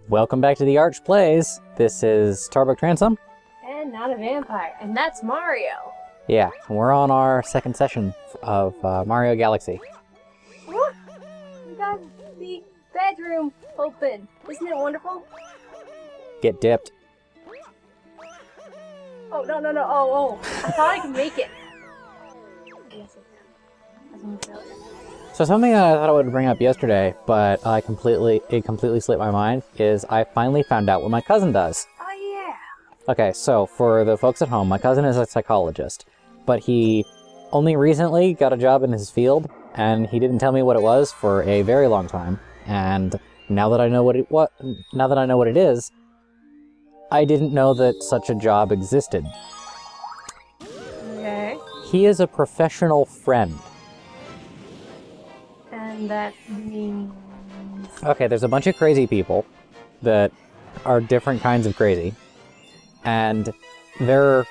Welcome back to the Arch Plays. This is Tarbuck Transom. And NotAVampyre, and that's Mario. Yeah, we're on our second session of Mario Galaxy. Look! We got the bedroom open. Isn't it wonderful? Get dipped. Oh, no. Oh. I thought I could make it. Yes, I can. So something that I thought I would bring up yesterday, but it completely slipped my mind, is I finally found out what my cousin does. Oh, yeah. Okay, so for the folks at home, my cousin is a psychologist, but he only recently got a job in his field, and he didn't tell me what it was for a very long time. And now that I know what it is, I didn't know that such a job existed. Okay. He is a professional friend. And that means... Okay, there's a bunch of crazy people that are different kinds of crazy, and they're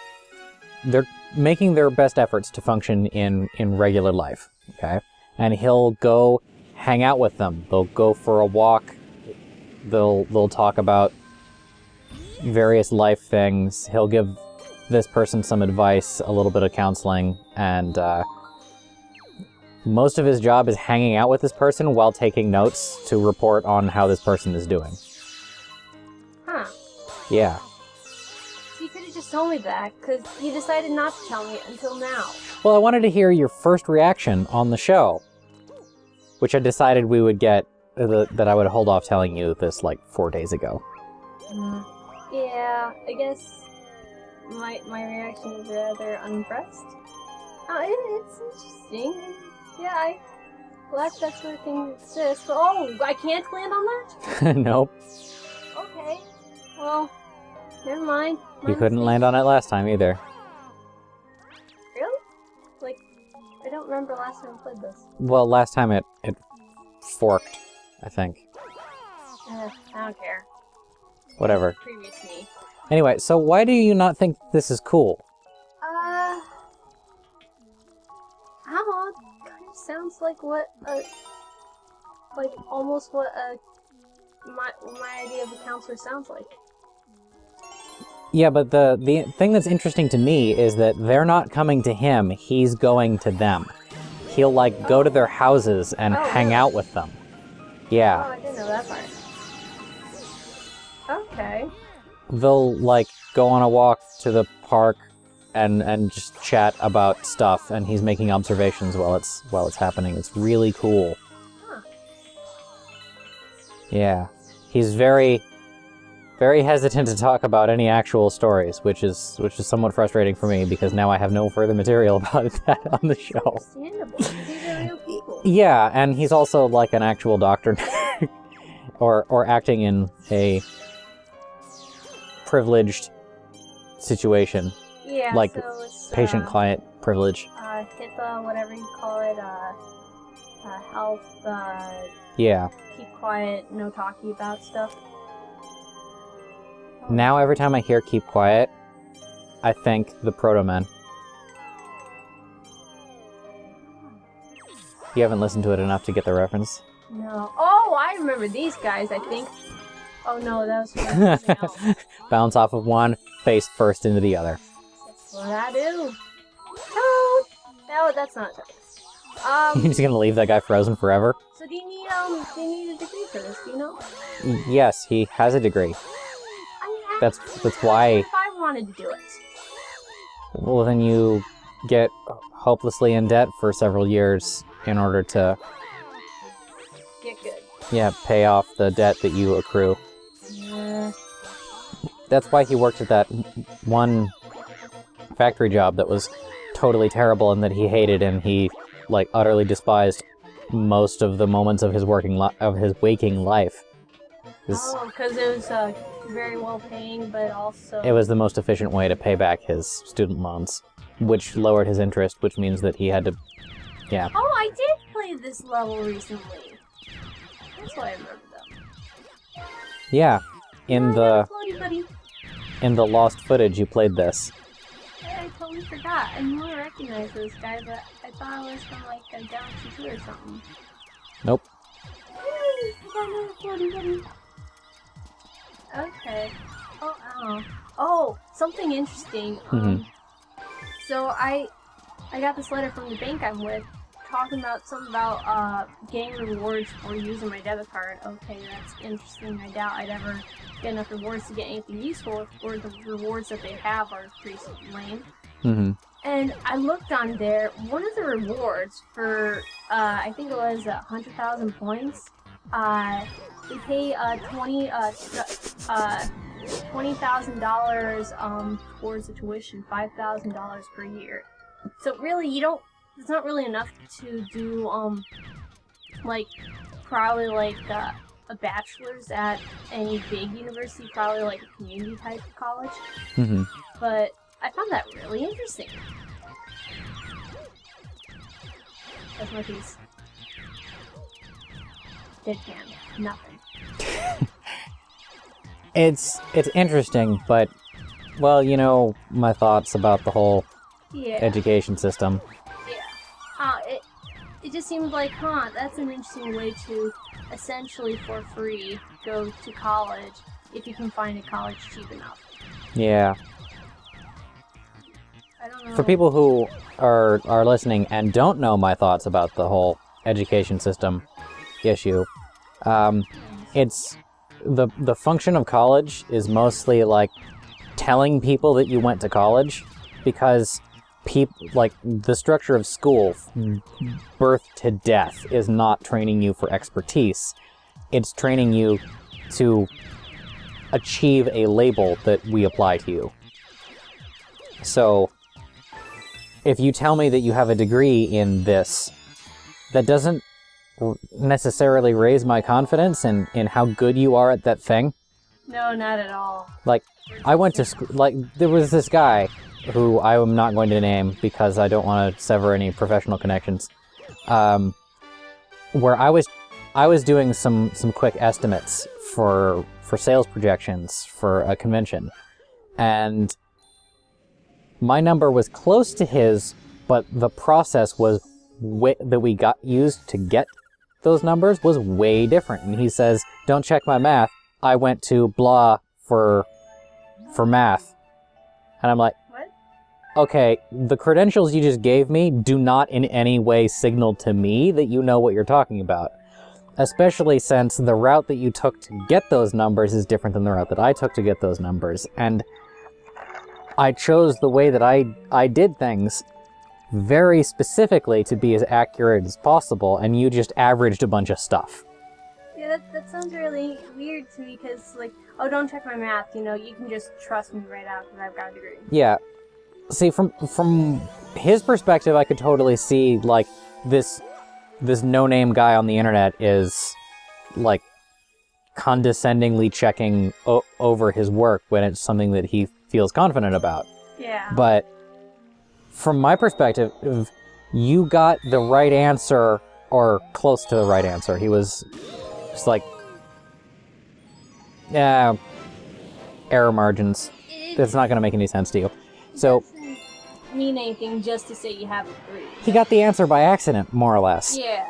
making their best efforts to function in regular life, okay? And he'll go hang out with them. They'll go for a walk. They'll talk about various life things. He'll give this person some advice, a little bit of counseling, and most of his job is hanging out with this person while taking notes to report on how this person is doing. Huh. Yeah. So you could have just told me that, because you decided not to tell me until now. Well, I wanted to hear your first reaction on the show, which I decided we would get, that I would hold off telling you this like 4 days ago. Yeah, I guess my reaction is rather unimpressed. It's interesting. Yeah, glad that sort of thing exists. But, oh, I can't land on that? Nope. Okay. Well, never mind. You couldn't land on it last time either. Really? Like, I don't remember last time I played this. Well, last time it forked, I think. I don't care. Whatever. Previous me. Anyway, so why do you not think this is cool? I don't know. It kind of sounds like what almost what my idea of a counselor sounds like. Yeah, but the thing that's interesting to me is that they're not coming to him, he's going to them. He'll, like, go to their houses and hang out with them. Yeah. Oh, I didn't know that part. Okay. They'll, like, go on a walk to the park and just chat about stuff, and he's making observations while it's happening. It's really cool. Huh. Yeah. He's very, very hesitant to talk about any actual stories, which is somewhat frustrating for me, because now I have no further material about that on the show. Understandable. These are real people. Yeah, and he's also like an actual doctor, or acting in a privileged situation. Yeah, like so it's patient-client privilege. HIPAA, whatever you call it, health, Yeah. keep quiet, no talking about stuff. Now every time I hear Keep Quiet, I think the Proto-Men. You haven't listened to it enough to get the reference? No. Oh, I remember these guys, I think. Oh no, that was something else. Bounce off of one, face first into the other. That's what I do. Oh, no, that's not it. You're just gonna leave that guy frozen forever? So do you need a degree for this, do you know? Yes, he has a degree. I mean, That's why... if I wanted to do it. Well, then you get hopelessly in debt for several years in order to... Get good. Yeah, pay off the debt that you accrue. That's why he worked at that one factory job that was totally terrible and that he hated, and he, like, utterly despised most of the moments of his waking life. Oh, because it was very well paying, but also... It was the most efficient way to pay back his student loans, which lowered his interest, which means that he had to... Yeah. Oh, I did play this level recently. That's why I remember that. Yeah. In Floaty the lost footage, you played this. I totally forgot. I knew I recognized this guy, but I thought it was from like a Galaxy 2 or something. Nope. I got another floaty buddy. Okay. Oh, something interesting. Mhm. So I got this letter from the bank I'm with, talking about something about getting rewards for using my debit card. Okay, that's interesting. I doubt I'd ever get enough rewards to get anything useful, or the rewards that they have are pretty lame. Mhm. And I looked on there. One of the rewards for I think it was 100,000 points. They pay $20,000 towards the tuition, $5,000 per year. So really, it's not really enough to do like probably like a bachelor's at any big university, probably like a community type of college. Mhm. But I found that really interesting. That's my piece. Deadpan. Nothing. It's interesting, but well, you know my thoughts about the whole Yeah. education system. Yeah. It just seemed like, that's an interesting way to essentially for free go to college if you can find a college cheap enough. Yeah. I don't know. For people who are listening and don't know my thoughts about the whole education system issue, it's the function of college is mostly like telling people that you went to college, because like the structure of school, birth to death, is not training you for expertise. It's training you to achieve a label that we apply to you. So if you tell me that you have a degree in this, that doesn't necessarily raise my confidence in how good you are at that thing. No, not at all. Like, I went to school, like, there was this guy who I am not going to name because I don't want to sever any professional connections, where I was doing some quick estimates for sales projections for a convention, and my number was close to his, but the process was that we got used to get those numbers was way different. And he says, "Don't check my math. I went to blah for math." And I'm like, What? okay, the credentials you just gave me do not in any way signal to me that you know what you're talking about. Especially since the route that you took to get those numbers is different than the route that I took to get those numbers. And I chose the way that I did things very specifically to be as accurate as possible, and you just averaged a bunch of stuff. Yeah, that sounds really weird to me, because, like, oh, don't check my math, you can just trust me right out because I've got a degree. Yeah. See, from his perspective, I could totally see, like, this no-name guy on the internet is, like, condescendingly checking over his work when it's something that he feels confident about. Yeah. But from my perspective, you got the right answer, or close to the right answer. He was just like, yeah, error margins. That's not going to make any sense to you. So doesn't mean anything just to say you have a degree. he got the answer by accident, more or less. Yeah.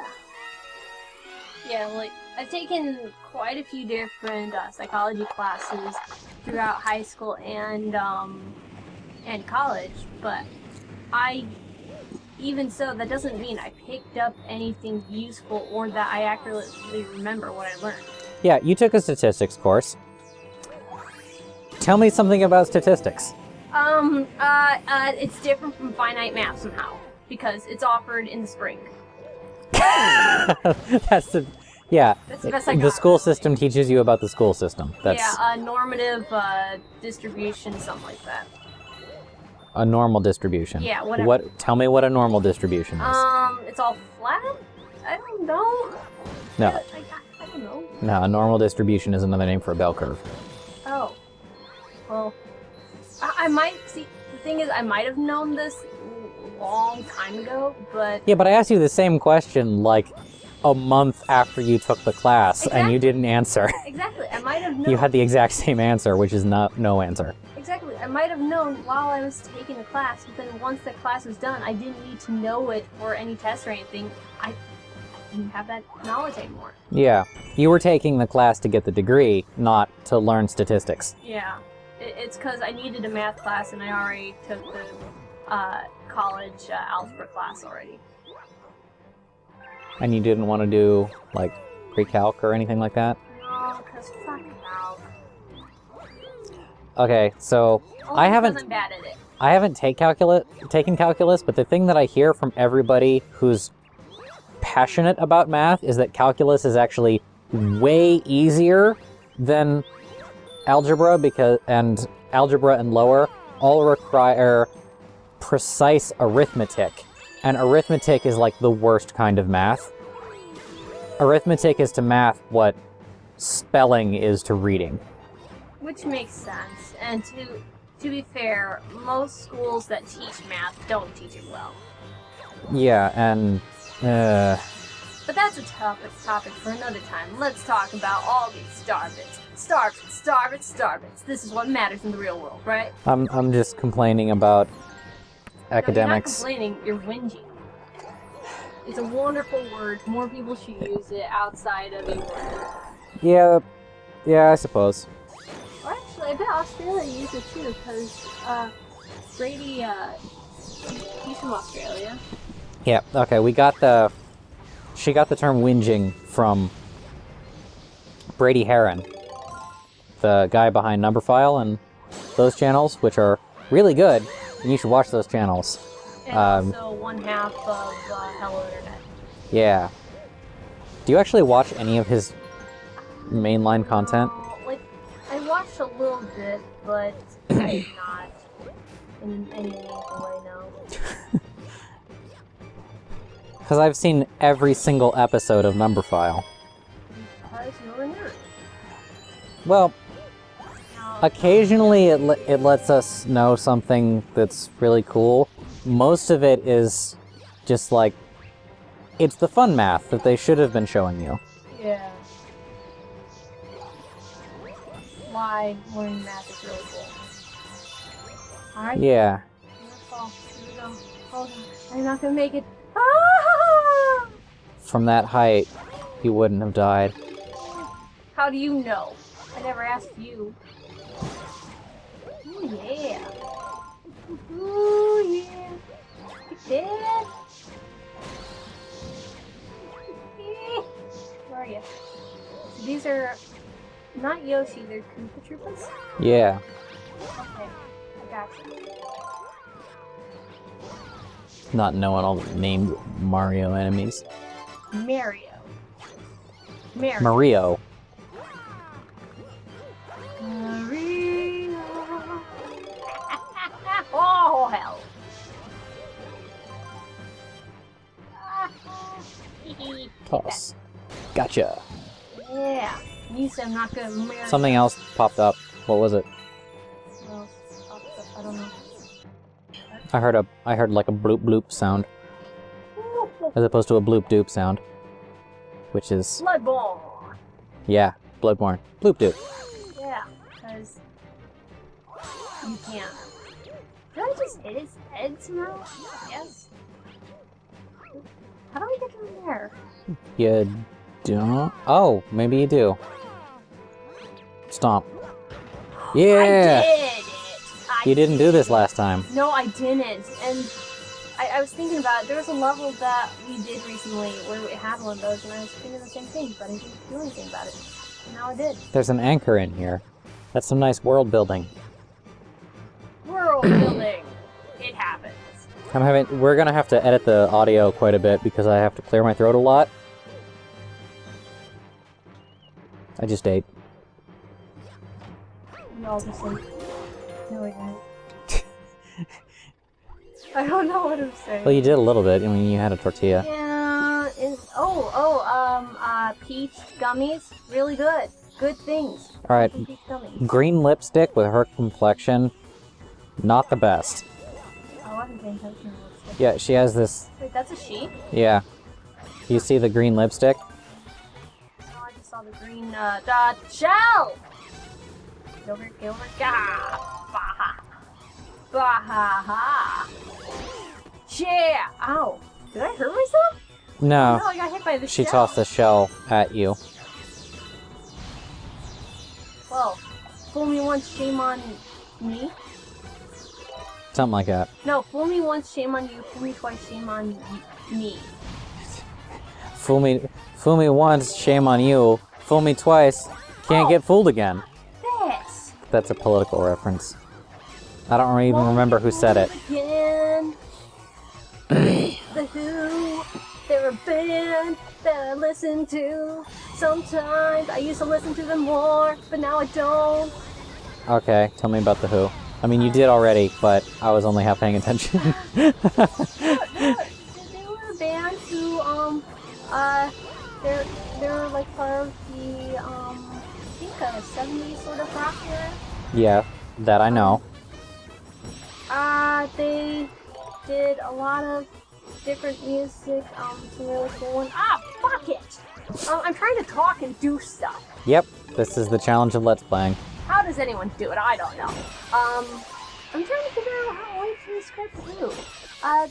Yeah, like, I've taken quite a few different psychology classes throughout high school and college, but even so, that doesn't mean I picked up anything useful or that I accurately remember what I learned. Yeah, you took a statistics course. Tell me something about statistics. It's different from finite math somehow, because it's offered in the spring. That's the best I got. The school system teaches you about the school system. That's Normative distribution, something like that. a normal distribution. Yeah, whatever. Tell me what a normal distribution is. It's all flat? I don't know. No. I don't know. No, a normal distribution is another name for a bell curve. Oh. Well, I might see. The thing is, I might have known this a long time ago, but Yeah, but I asked you the same question like a month after you took the class, and you didn't answer. Exactly. I might have known. You had the exact same answer, which is no answer. Exactly. I might have known while I was taking the class, but then once the class was done, I didn't need to know it for any test or anything. I didn't have that knowledge anymore. Yeah. You were taking the class to get the degree, not to learn statistics. Yeah. It's because I needed a math class and I already took the college algebra class already. And you didn't want to do, like, pre-calc or anything like that? No, because fuck calc. Okay, so Only I haven't... because I'm bad at it. I haven't taken calculus, but the thing that I hear from everybody who's passionate about math is that calculus is actually way easier than algebra, and algebra and lower all require precise arithmetic, and arithmetic is like the worst kind of math. Arithmetic is to math what spelling is to reading. Which makes sense, and to be fair, most schools that teach math don't teach it well. Yeah, and But that's a topic for another time. Let's talk about all these star bits. Star bits. This is what matters in the real world, right? I'm just complaining about academics. No, you're not complaining, you're whinging. It's a wonderful word. More people should use it outside of England. Yeah, I suppose. Or actually, I bet Australia uses it too, because Brady, he's from Australia. Yeah, okay, she got the term whinging from Brady Heron, the guy behind Numberphile and those channels, which are really good, and you should watch those channels. And also one half of Hello Internet. Yeah. Do you actually watch any of his mainline content? Like, I watched a little bit, but not in any meaningful way, no. Because I've seen every single episode of Numberphile. Because you're a nerd. Well, No, occasionally it lets us know something that's really cool. Most of it is just like, it's the fun math that they should have been showing you. yeah. Why learning math is really cool. Alright? Yeah. Here we go. Hold on. I'm not gonna make it. Ah! From that height, you wouldn't have died. How do you know? I never asked you. Ooh, yeah. Ooh, yeah. Look at that. Where are you? So these are not Yoshi, they're Koopa Troopas? Yeah. Okay, I got you. Not knowing all the named Mario enemies. Mario. Mario. Mario. Oh, hell. Toss. Gotcha. Yeah. You said I'm not gonna marry. Something else popped up. What was it? Well, I don't know. I heard like a bloop bloop sound, as opposed to a bloop doop sound, which is, Bloodborne. yeah, Bloodborne. Bloop doop. Yeah, because you can't. Did I just hit his head somehow? Yes. How do I get down there? You don't? Oh, maybe you do. Stomp. Yeah! I did it! You didn't do this last time. No, I didn't. And I was thinking about it. There was a level that we did recently where we had one of those, and I was thinking the same thing, but I didn't do anything about it. And now I did. There's an anchor in here. That's some nice world building. World building. It happens. We're gonna have to edit the audio quite a bit because I have to clear my throat a lot. I just ate. We all just like, no, we didn't. I don't know what I'm saying. Well, you did a little bit. I mean, you had a tortilla. Yeah, peach gummies, really good. Good things. All right, Peach gummies. green lipstick with her complexion, not the best. I wasn't paying attention to lipstick. Yeah, she has this. Wait, that's a sheep? Yeah. You see the green lipstick? No, I just saw the green, dot shell! Get over, gah! Baha! Baha ha! Yeah! Ow! Did I hurt myself? No. No, I got hit by the She shell. tossed a shell at you. Well, fool me once, shame on me. Something like that. No, fool me once, shame on you. Fool me twice, shame on me. Fool me once, shame on you. Fool me twice, can't get fooled again. This. That's a political reference. I don't even remember who said it. Again. The Who, they're a band that I listen to. Sometimes I used to listen to them more, but now I don't. Okay, tell me about The Who. I mean, you did already, but I was only half paying attention. They were a band who, they're like part of the, I think a 70s sort of rock era. Yeah, that I know. They did a lot of different music, some really cool one. Ah, fuck it! I'm trying to talk and do stuff. Yep, this is the challenge of Let's Playing. How does anyone do it? I don't know. I'm trying to figure out how I can describe The Who.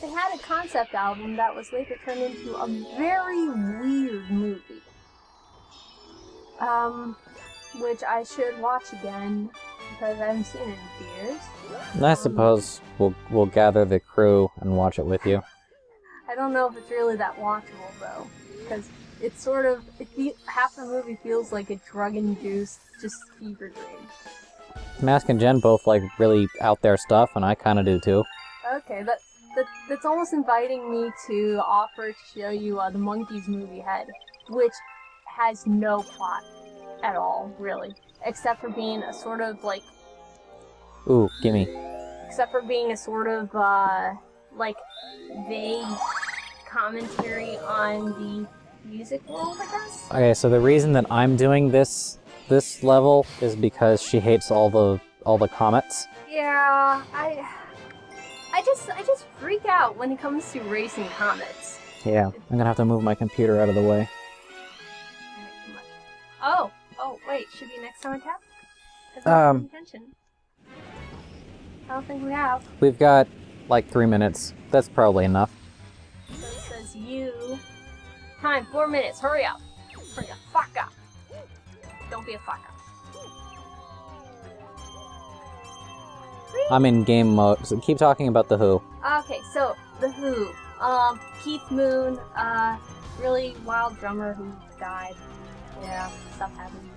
They had a concept album that was later turned into a very weird movie. Which I should watch again, because I haven't seen it in years. I suppose we'll gather the crew and watch it with you. I don't know if it's really that watchable, though, because it's sort of, half the movie feels like a drug-induced, just fever dream. Mask and Jen both like really out there stuff, and I kind of do too. Okay, that's almost inviting me to offer to show you the Monkeys movie Head, which has no plot at all, really, except for being a sort of like... Ooh, gimme. Except for being a sort of, like, vague commentary on the music world, I guess? Okay, so the reason that I'm doing this level is because she hates all the comets. Yeah, I just freak out when it comes to racing comets. Yeah, I'm gonna have to move my computer out of the way. Oh, wait, should be next time I tap? 'Cause I'm paying attention. I don't think we have. We've got like 3 minutes. That's probably enough. So it says you. Time, 4 minutes, hurry up. Hurry the fuck up. Don't be a fuck up. I'm in game mode, so keep talking about The Who. Okay, so The Who. Keith Moon, really wild drummer who died. Yeah, stuff happened.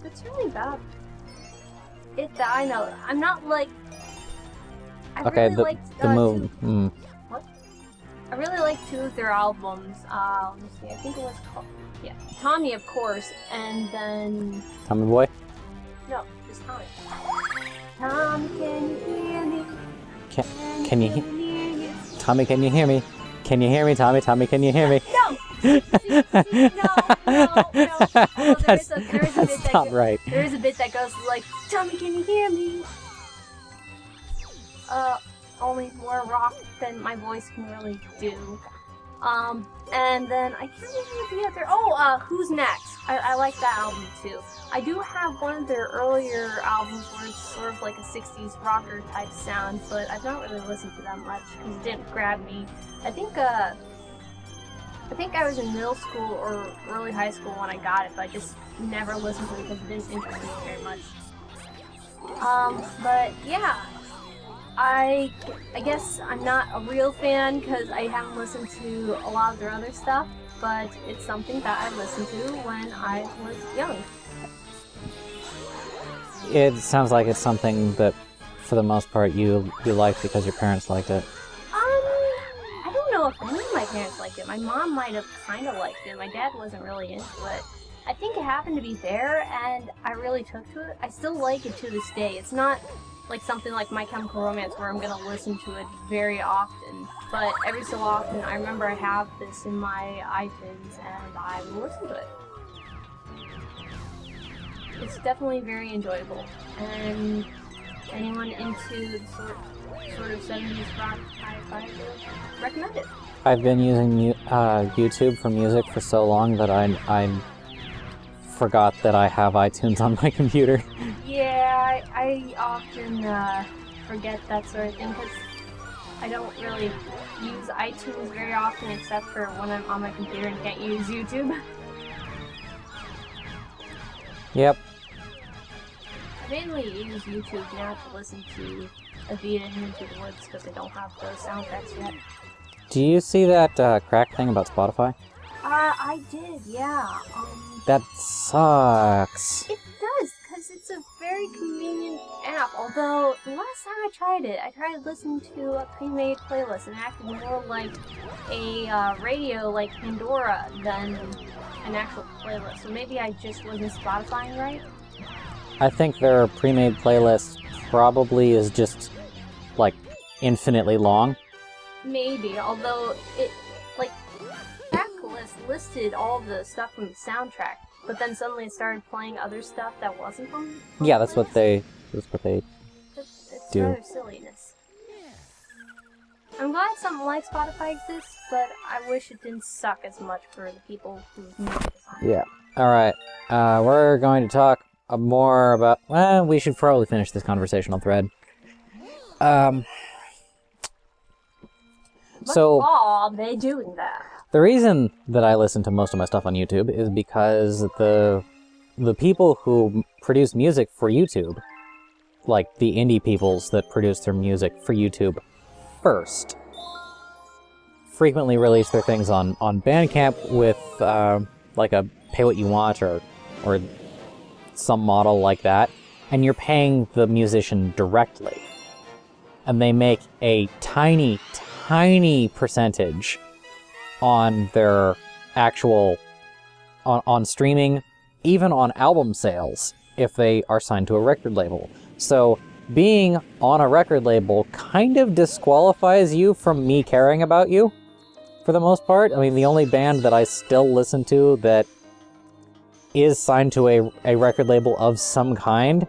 That's really about it that I know. I'm not like... I Okay, really liked, the move. What? I really liked 2 of their albums. Let me see, I think it was called... Yeah, Tommy, of course, and then... Tommy Boy? No, just Tommy. Tommy, can you hear me? Can you hear me? Tommy, can you hear me? Can you hear me, Tommy? Tommy, can you hear me? No! No. There is a bit not right. There is a bit that goes like, Tommy, can you hear me? Only more rock than my voice can really do. And then I can't remember the other. Oh, Who's Next? I like that album too. I do have one of their earlier albums where it's sort of like a 60s rocker type sound, but I've not really listened to that much because it didn't grab me. I think I was in middle school or early high school when I got it, but I just never listened to it because it didn't interest me very much. But yeah, I guess I'm not a real fan because I haven't listened to a lot of their other stuff, but it's something that I listened to when I was young. It sounds like it's something that, for the most part, you liked because your parents liked it. I don't know if any of my parents liked it. My mom might have kind of liked it. My dad wasn't really into it. I think it happened to be there, and I really took to it. I still like it to this day. It's not like something like My Chemical Romance where I'm going to listen to it very often. But every so often, I remember I have this in my iTunes, and I will listen to it. It's definitely very enjoyable, and anyone into the sort of 70s rock, I recommend it. I've been using YouTube for music for so long that I forgot that I have iTunes on my computer. Yeah, I often forget that sort of thing because I don't really use iTunes very often, except for when I'm on my computer and can't use YouTube. Yep. I mainly use YouTube now to listen to Avita and Into the Woods because I don't have those soundtracks yet. Do you see that crack thing about Spotify? I did, yeah. That sucks. It does, because it's a very convenient app. Although, the last time I tried listening to a pre-made playlist and it acted more like a radio like Pandora than an actual playlist. So maybe I just wasn't Spotifying right? I think their pre-made playlist probably is just, like, infinitely long. Maybe, although it, like, tracklist listed all the stuff from the soundtrack, but then suddenly it started playing other stuff that wasn't on the Yeah, that's what playlist. they It's do. rather silliness. I'm glad something like Spotify exists, but I wish it didn't suck as much for the people whose music is on it. Yeah. Alright, we're going to talk more about... Well, we should probably finish this conversational thread. So, What are they doing there? the reason that I listen to most of my stuff on YouTube is because the people who produce music for YouTube, like the indie peoples that produce their music for YouTube first, frequently release their things on Bandcamp with like a pay what you want or some model like that, and you're paying the musician directly. And they make a tiny percentage on their actual, on streaming, even on album sales, if they are signed to a record label. So being on a record label kind of disqualifies you from me caring about you, for the most part. I mean, the only band that I still listen to that is signed to a record label of some kind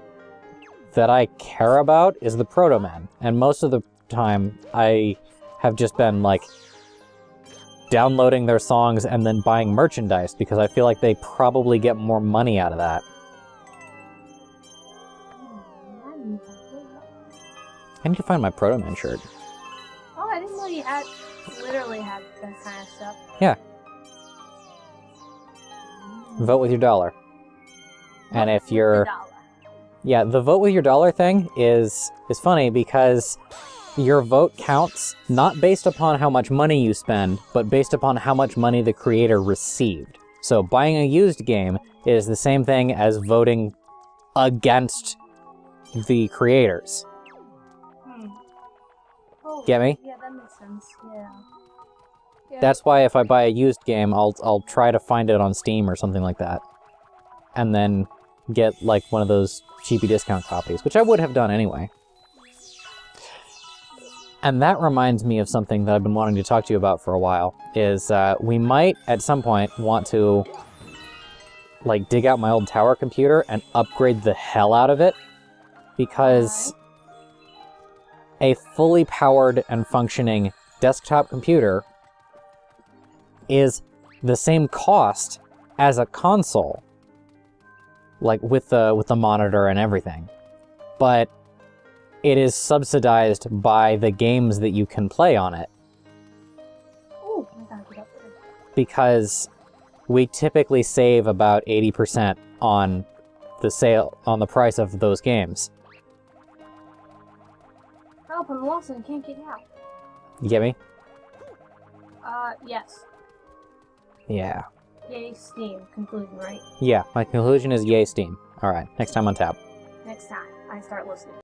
that I care about is the Proto Men. And most of the time, I have just been, like, downloading their songs and then buying merchandise, because I feel like they probably get more money out of that. How did you find my Proto Man shirt? Oh, I didn't know you had, literally had that kind of stuff. Yeah. Vote with your dollar. And if you're... Yeah, the vote with your dollar thing is funny because your vote counts not based upon how much money you spend, but based upon how much money the creator received. So buying a used game is the same thing as voting against the creators. Oh, Get me? yeah, that makes sense. Yeah. That's why if I buy a used game, I'll try to find it on Steam or something like that. And then get, like, one of those cheapy discount copies, which I would have done anyway. And that reminds me of something that I've been wanting to talk to you about for a while, is we might, at some point, want to, like, dig out my old tower computer and upgrade the hell out of it, because a fully powered and functioning desktop computer is the same cost as a console, like with the monitor and everything, but it is subsidized by the games that you can play on it. Oh, I gotta get up there. Because we typically save about 80% on the price of those games. Help, I'm lost and can't get out. You get me? Yes. Yeah. Yay, Steam. Conclusion, right? Yeah, my conclusion is yay Steam. Alright, next time on tap. Next time, I start listening.